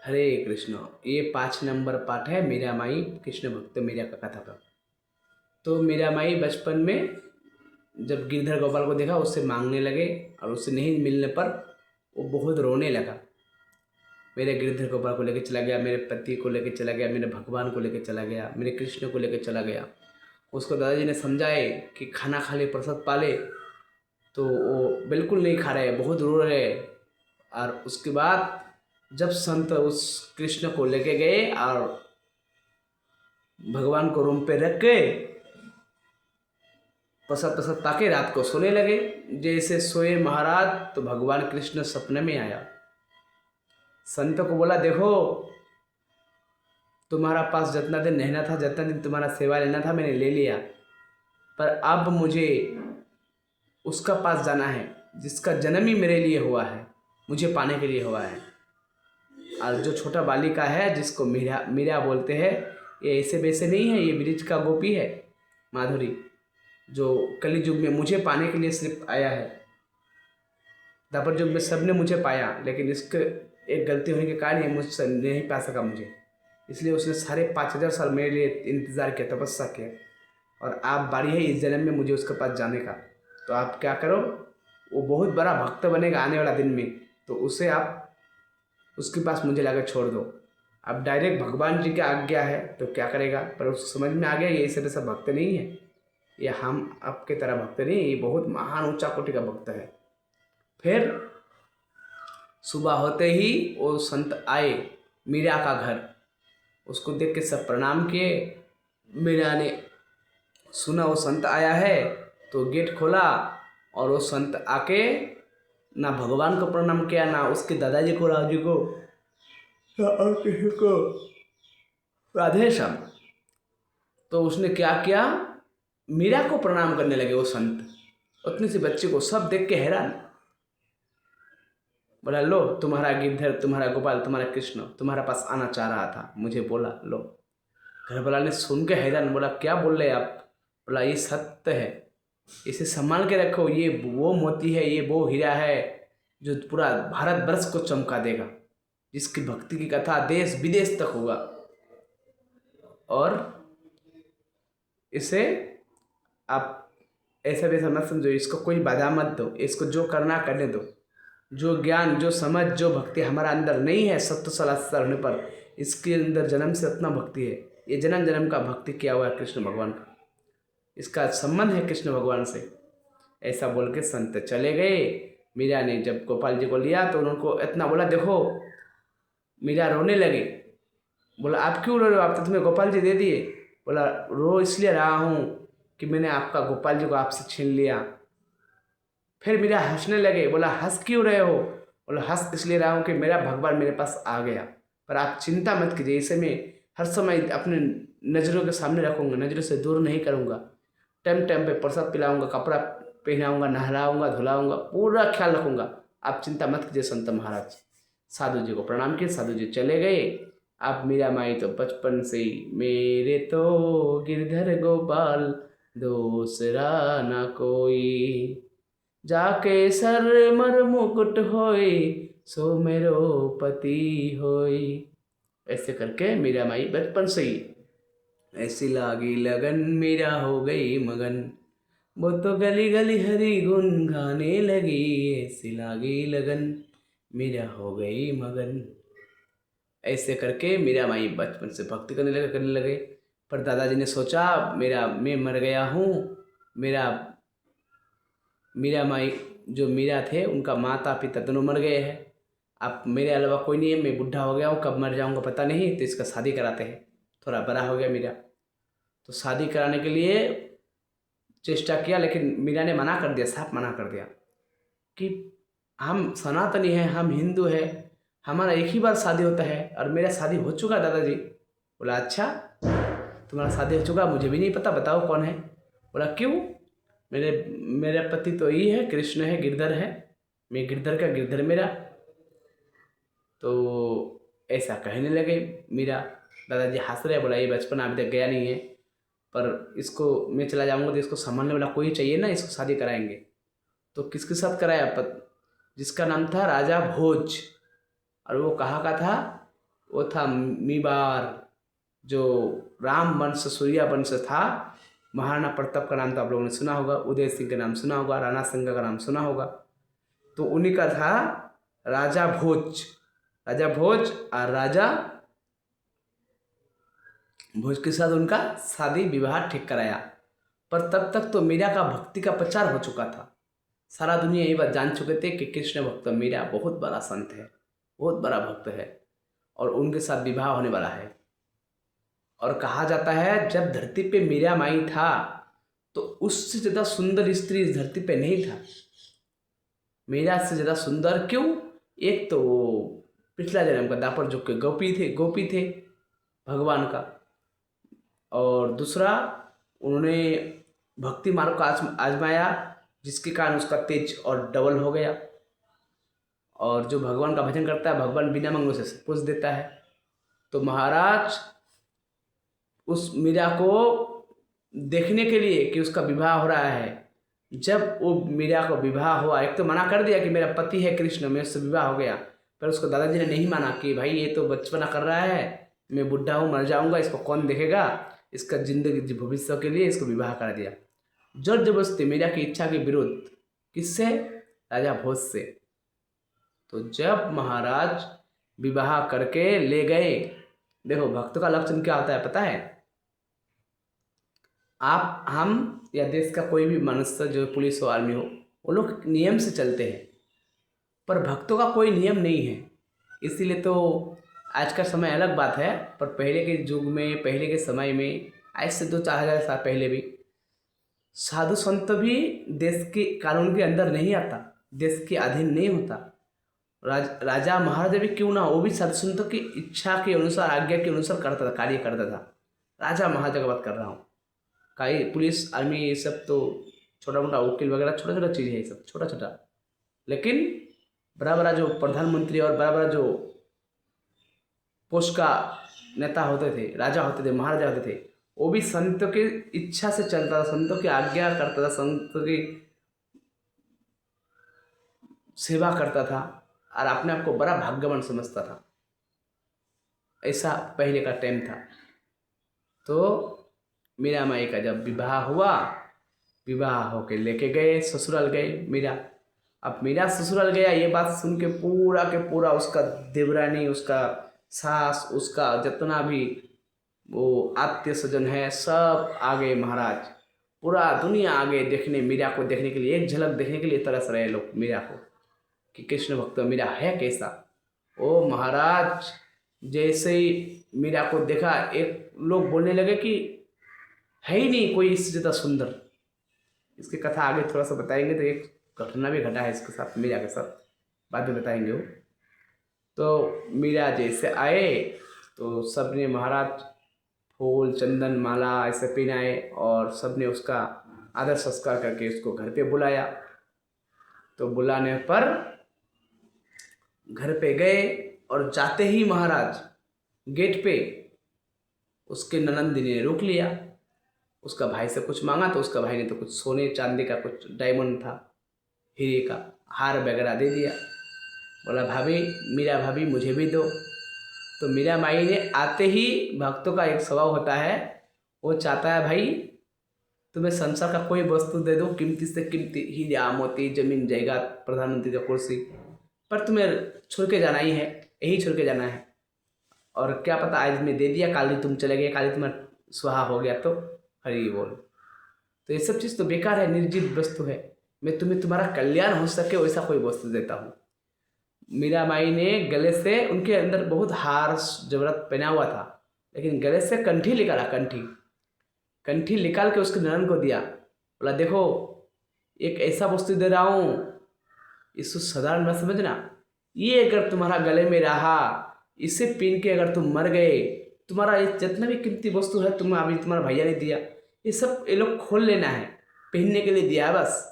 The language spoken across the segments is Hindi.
हरे कृष्ण। ये 5 नंबर पाठ है मीरा माई कृष्ण भक्त मीरा का कथा का। तो मीरा माई बचपन में जब गिरधर गोपाल को देखा उससे मांगने लगे और उससे नहीं मिलने पर वो बहुत रोने लगा। मेरे गिरधर गोपाल को लेकर चला गया, मेरे पति को लेकर चला गया, मेरे भगवान को लेकर चला गया, मेरे कृष्ण को लेकर चला गया। उसको दादाजी ने समझाए कि खाना खा ले, प्रसाद पा ले, तो वो बिल्कुल नहीं खा रहे, बहुत रो रहे। और उसके बाद जब संत उस कृष्ण को लेके गए और भगवान को रूम पे रख के प्रसाद प्रसाद पाके रात को सोने लगे। जैसे सोए महाराज तो भगवान कृष्ण सपने में आया। संत को बोला, देखो तुम्हारा पास जितना दिन रहना था, जितना दिन तुम्हारा सेवा लेना था, मैंने ले लिया, पर अब मुझे उसका पास जाना है जिसका जन्म ही मेरे लिए हुआ है, मुझे पाने के लिए हुआ है। और जो छोटा बालिका है जिसको मीरा मीरा बोलते हैं, ये ऐसे वैसे नहीं है, ये ब्रिज का गोपी है, माधुरी, जो कली युग में मुझे पाने के लिए सिर्फ आया है। द्वापर युग में सबने मुझे पाया, लेकिन इसके एक गलती होने के कारण ये मुझसे नहीं पा सका मुझे। इसलिए उसने साढ़े 5,000 साल मेरे लिए इंतज़ार किया, तपस्या किया। और आप बारी है इस जन्म में मुझे उसके पास जाने का। तो आप क्या करो, वो बहुत बड़ा भक्त बनेगा आने वाला दिन में, तो उसे आप उसके पास मुझे लाकर छोड़ दो। अब डायरेक्ट भगवान जी की आज्ञा है तो क्या करेगा, पर उसको समझ में आ गया ये ऐसे वैसा भक्त नहीं है, ये हम आपके तरह भक्त नहीं, ये बहुत महान ऊंचा कोटि का भक्त है। फिर सुबह होते ही वो संत आए मीरा का घर। उसको देख के सब प्रणाम किए। मीरा ने सुना वो संत आया है तो गेट खोला, और वो संत आके ना भगवान को प्रणाम किया, ना उसके दादाजी को, राजू को, ना और किसी को, राधे श्याम। तो उसने क्या किया, मीरा को प्रणाम करने लगे वो संत। उतनी सी बच्ची को सब देख के हैरान। बोला, लो तुम्हारा गिरधर, तुम्हारा गोपाल, तुम्हारा कृष्ण तुम्हारा पास आना चाह रहा था, मुझे बोला लो। घर वाला ने सुन के हैरान, बोला क्या बोल रहे आप। बोला ये सत्य है, इसे संभाल के रखो, ये वो मोती है, ये वो हीरा है जो पूरा भारत वर्ष को चमका देगा, जिसकी भक्ति की कथा देश विदेश तक होगा। और इसे आप ऐसा वैसा मत समझो, इसको कोई बाधा मत दो, इसको जो करना करने दो। जो ज्ञान, जो समझ, जो भक्ति हमारा अंदर नहीं है, सत्य सलास्तर होने पर इसके अंदर जन्म से इतना भक्ति है, ये जन्म जन्म का भक्ति किया हुआ है कृष्ण भगवान का, इसका संबंध है कृष्ण भगवान से। ऐसा बोल के संत चले गए। मीरा ने जब गोपाल जी को लिया तो उनको इतना बोला, देखो मीरा रोने लगी। बोला आप क्यों रो रहे हो, आप तो तुम्हें गोपाल जी दे दिए। बोला रो इसलिए रहा हूँ कि मैंने आपका गोपाल जी को आपसे छीन लिया। फिर मीरा हंसने लगे। बोला हंस क्यों रहे हो। बोला हंस इसलिए रहा हूँ कि मेरा भगवान मेरे पास आ गया, पर आप चिंता मत कीजिए, इसे मैं हर समय अपने नज़रों के सामने रखूँगा, नज़रों से दूर नहीं करूँगा। टाइम टाइम पे प्रसाद पिलाऊंगा, कपड़ा पहनाऊंगा, नहलाऊंगा, धुलाऊंगा, पूरा ख्याल रखूंगा, आप चिंता मत कीजिए संत महाराज। साधु जी को प्रणाम किए, साधु जी चले गए। आप मीरा माई तो बचपन से ही, मेरे तो गिरधर गोपाल दूसरा ना कोई, जाके सर मर मुकुट होई, सो मेरो पति होई। ऐसे करके मीरा माई बचपन से ही, ऐसी लागी लगन मीरा हो गई मगन, वो तो गली गली हरी गुन गाने लगी, ऐसी लागी लगन मीरा हो गई मगन। ऐसे करके मीरा माई बचपन से भक्ति करने लगे। पर दादाजी ने सोचा मेरा मैं मर गया हूँ, मेरा मीरा माई जो मीरा थे उनका माता पिता दोनों मर गए हैं, अब मेरे अलावा कोई नहीं है, मैं बुढ़ा हो गया हूँ, कब मर जाऊँगा पता नहीं, तो इसका शादी कराते हैं। थोड़ा बड़ा हो गया मीरा, तो शादी कराने के लिए चेष्टा किया, लेकिन मीरा ने मना कर दिया, साफ मना कर दिया कि हम सनातनी हैं, हम हिंदू हैं, हमारा एक ही बार शादी होता है, और मेरा शादी हो चुका दादाजी। बोला अच्छा तुम्हारा शादी हो चुका, मुझे भी नहीं पता, बताओ कौन है। बोला क्यों, मेरा पति तो यही है, कृष्ण है, गिरधर है, मैं गिरधर का गिरधर मेरा। तो ऐसा कहने लगे मीरा। दादाजी हंस रहे। बोला ये बचपन अभी तक गया नहीं है, पर इसको मैं चला जाऊंगा तो इसको संभालने वाला कोई चाहिए ना, इसको शादी कराएंगे। तो किसके साथ कराया, जिसका नाम था राजा भोज, और वो कहाँ का था, वो था मीवार, जो राम वंश सूर्या वंश था। महाराणा प्रताप का नाम तो आप लोगों ने सुना होगा, उदय सिंह का नाम सुना होगा, राणा संगा का नाम सुना होगा। तो उन्हीं का था राजा भोज। राजा भोज और राजा भोज के साथ उनका शादी विवाह ठीक कराया। पर तब तक तो मीरा का भक्ति का प्रचार हो चुका था। सारा दुनिया ये बात जान चुके थे कि कृष्ण भक्त मीरा बहुत बड़ा संत है, बहुत बड़ा भक्त है और उनके साथ विवाह होने वाला है। और कहा जाता है जब धरती पे मीरा माई था तो उससे ज़्यादा सुंदर स्त्री इस धरती पे नहीं था। मीरा से ज़्यादा सुंदर क्यों? एक तो वो पिछला जन्म का दापर युग के गोपी थे भगवान का, और दूसरा उन्होंने भक्ति मार्ग को आजमाया, जिसके कारण उसका तेज और डबल हो गया। और जो भगवान का भजन करता है भगवान बिना मांगे उसे सब कुछ देता है। तो महाराज उस मीरा को देखने के लिए कि उसका विवाह हो रहा है, जब वो मीरा को विवाह हुआ, एक तो मना कर दिया कि मेरा पति है कृष्ण, मेरे से विवाह हो गया, पर उसको दादाजी ने नहीं माना कि भाई ये तो बचपना कर रहा है, मैं बुढ़ा हूँ मर जाऊँगा, इसको कौन देखेगा, इसका जिंदगी भविष्य के लिए इसको विवाह कर दिया। जोर जबरदस्ती मीरा की इच्छा के विरुद्ध। किससे? राजा भोज से। तो जब महाराज विवाह करके ले गए, देखो भक्त का लक्षण क्या होता है पता है? आप हम या देश का कोई भी मनुष्य, जो पुलिस हो आर्मी हो, वो लोग नियम से चलते हैं, पर भक्तों का कोई नियम नहीं है। इसीलिए तो आज का समय अलग बात है, पर पहले के युग में, पहले के समय में, आज से 2-4 हज़ार साल पहले भी साधु संत भी देश के कानून के अंदर नहीं आता, देश के अधीन नहीं होता। राजा महाराजा भी क्यों ना, वो भी साधु संतों की इच्छा के अनुसार, आज्ञा के अनुसार करता था, कार्य करता था। राजा महाराजा की बात कर रहा हूँ। कई पुलिस आर्मी ये सब तो छोटा मोटा वकील वगैरह छोटा छोटा चीज़ है, ये सब छोटा छोटा, लेकिन बड़ा बड़ा जो प्रधानमंत्री और बड़ा बड़ा जो पोस्ट का नेता होते थे, राजा होते थे, महाराजा होते थे, वो भी संतों की इच्छा से चलता था, संतों की आज्ञा करता था, संतों की सेवा करता था और अपने आप को बड़ा भाग्यवान समझता था। ऐसा पहले का टाइम था। तो मीरा माई का जब विवाह हुआ, विवाह होके लेके गए, ससुराल गए मीरा। अब मीरा ससुराल गया, ये बात सुन के पूरा के पूरा उसका देवरानी, उसका सास, उसका जितना भी वो आत्मीय स्वजन है, सब आ गए महाराज। पूरा दुनिया आ गए देखने, मीरा को देखने के लिए, एक झलक देखने के लिए तरस रहे लोग मीरा को कि कृष्ण भक्त मीरा है कैसा। ओ महाराज जैसे ही मीरा को देखा, एक लोग बोलने लगे कि है ही नहीं कोई इससे ज़्यादा सुंदर। इसकी कथा आगे थोड़ा सा बताएंगे, तो एक घटना भी घटा है इसके साथ, मीरा के साथ, बाद में बताएंगे वो। तो मीरा जैसे आए तो सबने महाराज फूल चंदन माला ऐसे पहनाए और सबने उसका आदर संस्कार करके उसको घर पे बुलाया। तो बुलाने पर घर पे गए और जाते ही महाराज गेट पे उसके ननंदिनी ने रोक लिया। उसका भाई से कुछ मांगा तो उसका भाई ने तो कुछ सोने चांदी का, कुछ डायमंड था, हीरे का हार वगैरह दे दिया। बोला भाभी, मीरा भाभी मुझे भी दो। तो मीरा माई ने आते ही, भक्तों का एक स्वभाव होता है, वो चाहता है भाई तुम्हें संसार का कोई वस्तु दे दो, कीमती से कीमती, हीरा मोती, जमीन जायदाद, प्रधानमंत्री की कुर्सी, पर तुम्हें छोड़ के जाना ही है, यही छोड़ के जाना है। और क्या पता आज मैं दे दिया, काल ही तुम चले गए, काल ही तुम्हारा स्वाहा हो गया, तो हरी बोल। तो ये सब चीज़ तो बेकार है, निर्जीव वस्तु है। मैं तुम्हें तुम्हारा कल्याण हो सके वैसा कोई वस्तु देता हूँ। मीरा माई ने गले से, उनके अंदर बहुत हार जबरत पहना हुआ था, लेकिन गले से कंठी निकाला, कंठी निकाल के उसके ननन को दिया। बोला देखो एक ऐसा वस्तु दे रहा हूँ, इसको साधारण न समझना, ये अगर तुम्हारा गले में रहा, इसे पहन के अगर तुम मर गए, तुम्हारा ये जितना भी कीमती वस्तु है तुम्हें अभी तुम्हारा भैया ने दिया, ये सब ये लोग खोल लेना है, पहनने के लिए दिया है बस,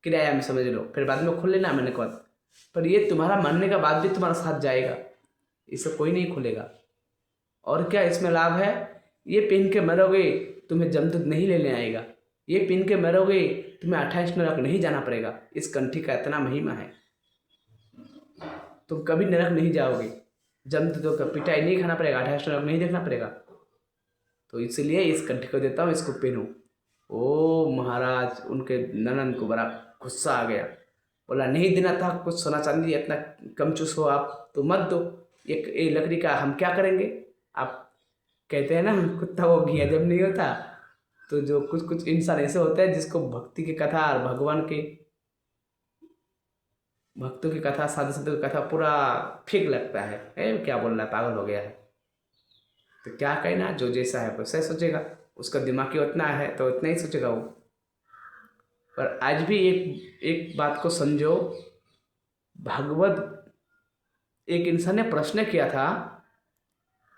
किराया में समझ लो, फिर बाद में खोल लेना मैंने कहा, पर ये तुम्हारा मरने का बाद भी तुम्हारा साथ जाएगा, इसे कोई नहीं खोलेगा। और क्या इसमें लाभ है? ये पहन के मरोगे तुम्हें जमदूत नहीं लेने आएगा, ये पहन के मरोगे तुम्हें 28 नरक नहीं जाना पड़ेगा। इस कंठी का इतना महिमा है, तुम कभी नरक नहीं जाओगे। जमते तो पिटाई नहीं खाना पड़ेगा, 28 नरक नहीं देखना पड़ेगा। तो इसलिए इस कंठी को देता हूँ, इसको पहनो। ओ महाराज, उनके ननन को बड़ा गुस्सा आ गया। बोला नहीं देना था, कुछ सोना चांदी इतना कम चूस हो आप तो मत दो, एक लकड़ी का हम क्या करेंगे। आप कहते हैं ना कुत्ता वो घी हजम नहीं होता, तो जो कुछ कुछ इंसान ऐसे होते हैं जिसको भक्ति की कथा और भगवान के भक्तों की कथा, साधु संतों की कथा पूरा ठीक लगता है। क्या बोल रहा है, पागल हो गया है। तो क्या कहना, जो जैसा है वैसा सोचेगा, उसका दिमाग ही उतना है तो उतना ही सोचेगा वो। पर आज भी एक बात को समझो, भागवत, एक इंसान ने प्रश्न किया था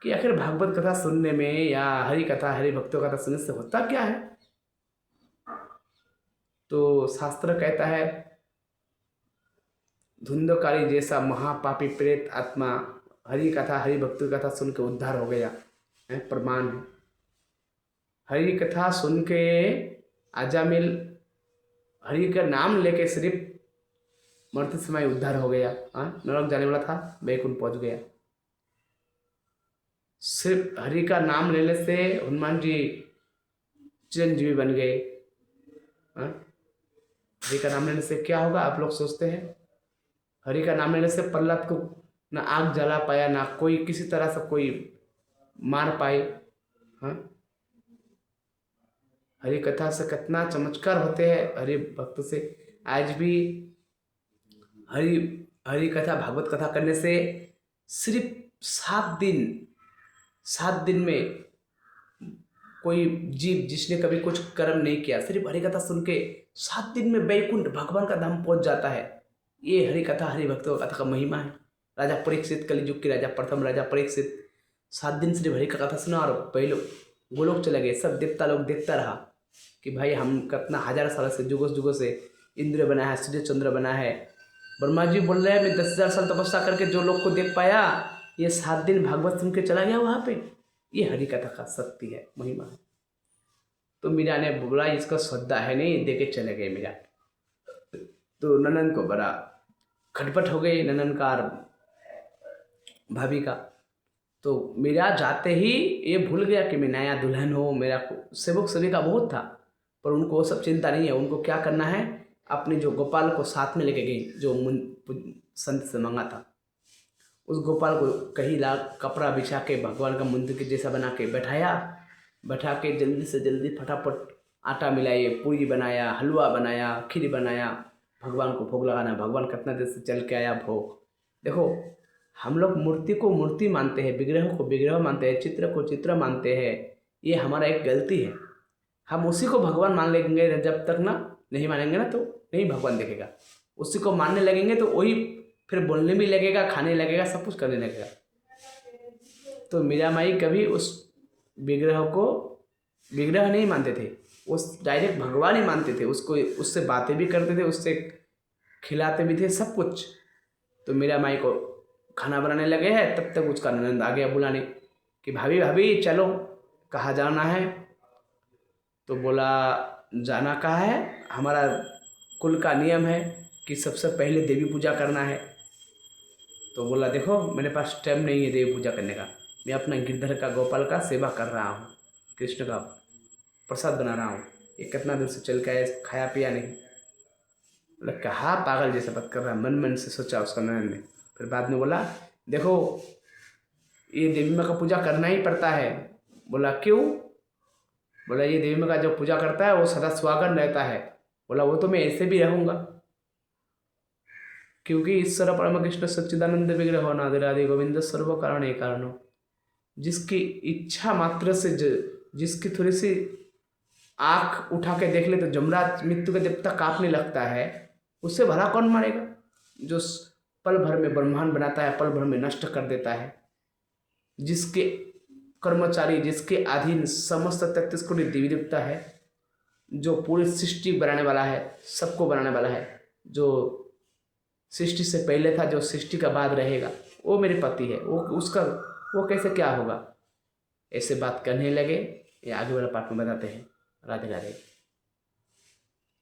कि आखिर भागवत कथा सुनने में या हरि कथा, हरि भक्तों कथा सुनने से होता क्या है। तो शास्त्र कहता है, धुंधकारी जैसा महापापी प्रेत आत्मा हरि कथा, हरि भक्तों कथा सुन के उद्धार हो गया है, प्रमाण है। हरि कथा सुन के अजामिल हरि का नाम लेके सिर्फ मरते समय उद्धार हो गया, नरक जाने वाला था, वैकुंठ पहुंच गया। सिर्फ हरि का नाम लेने से हनुमान जी चिरंजीवी बन गए। हरि का नाम लेने से क्या होगा, आप लोग सोचते हैं। हरि का नाम लेने से प्रहलाद को ना आग जला पाया, ना कोई किसी तरह से कोई मार पाए। हरि कथा से कितना चमत्कार होते हैं, हरि भक्त से। आज भी हरि हरि कथा, भागवत कथा करने से सिर्फ 7 दिन में कोई जीव जिसने कभी कुछ कर्म नहीं किया, सिर्फ हरि कथा सुन के 7 दिन में वैकुंठ भगवान का धाम पहुंच जाता है। ये हरि कथा, हरि भक्तों कथा का महिमा है। राजा परीक्षित, कलियुग के राजा, प्रथम राजा परीक्षित 7 दिन सिर्फ हरि का कथा सुना और पहले गोलोक चले गए। सब देवता लोग देखता रहा कि भाई हम कितना हजार साल से, जुगों से इंद्र बना है, सूर्य चंद्र बना है। ब्रह्मा जी बोल रहे हैं मैं 10,000 साल तपस्या करके जो लोग को देख पाया, ये 7 दिन भागवत सुन के चला गया वहाँ पे। ये हरि कथा का शक्ति है, महिमा है। तो मीरा ने बोला इसका श्रद्धा है नहीं, दे के चले गए मीरा। तो ननन को बड़ा खटपट हो गई, ननन का भाभी का। तो मीरा जाते ही ये भूल गया कि मैं नया दुल्हन हो, मेरा सेवक सभी का बहुत था, पर उनको वो सब चिंता नहीं है। उनको क्या करना है, अपने जो गोपाल को साथ में लेके गई, जो संत से मांगा था, उस गोपाल को कहीं ला कपड़ा बिछा के भगवान का मंदिर के जैसा बना के बैठा के जल्दी से जल्दी फटाफट आटा मिलाए, पूरी बनाया, हलवा बनाया, खीर बनाया, भगवान को भोग लगाना। भगवान कितना देर से चल के आया भोग। देखो हम लोग मूर्ति को मूर्ति मानते हैं, विग्रह को विग्रह मानते हैं, चित्र को चित्र मानते हैं। ये हमारा एक गलती है। हम उसी को भगवान मान लेंगे, जब तक ना नहीं मानेंगे ना तो नहीं भगवान देखेगा। उसी को मानने लगेंगे तो वही फिर बोलने भी लगेगा, खाने लगेगा, सब कुछ करने लगेगा। तो मीरा माई कभी उस विग्रह को विग्रह नहीं मानते थे, उस डायरेक्ट भगवान ही मानते थे। उसको उससे बातें भी करते थे, उससे खिलाते भी थे, सब कुछ। तो मीरा माई को खाना बनाने लगे हैं, तब तक उसका ननद आ गया बुलाने कि भाभी भाभी चलो, कहाँ जाना है। तो बोला जाना कहाँ है, हमारा कुल का नियम है कि सबसे पहले देवी पूजा करना है। तो बोला देखो मेरे पास टाइम नहीं है देवी पूजा करने का, मैं अपना गिरधर का, गोपाल का सेवा कर रहा हूँ, कृष्ण का प्रसाद बना रहा हूँ। ये कितना दूर से चल के आए, खाया पिया नहीं। बोला कहा पागल जैसा बात कर रहा है, मन से सोचा उसका ननद ने। फिर बाद में बोला देखो ये देवी माँ का पूजा करना ही पड़ता है। बोला क्यों। बोला ये देवी माँ का जो पूजा करता है वो सदा स्वागत रहता है। बोला वो तो मैं ऐसे भी रहूँगा, क्योंकि ईश्वर परम कृष्ण सच्चिदानंद विग्रह हो, नादिरादि गोविंद सर्व कारण कारणो। जिसकी इच्छा मात्र से जिसकी थोड़ी सी आँख उठा के देख ले तो जमराज मृत्यु का जब तक कांपने लगता है, उससे भला कौन मारेगा। जो पल भर में ब्रह्मांड बनाता है, पल भर में नष्ट कर देता है, जिसके कर्मचारी, जिसके अधीन समस्त 33 कोटि देवी देवता है, जो पूरी सृष्टि बनाने वाला है, सबको बनाने वाला है, जो सृष्टि से पहले था, जो सृष्टि का बाद रहेगा, वो मेरे पति है, वो कैसे क्या होगा। ऐसे बात करने लगे। ये आगे वाला पार्ट में बताते हैं। राधे राधे।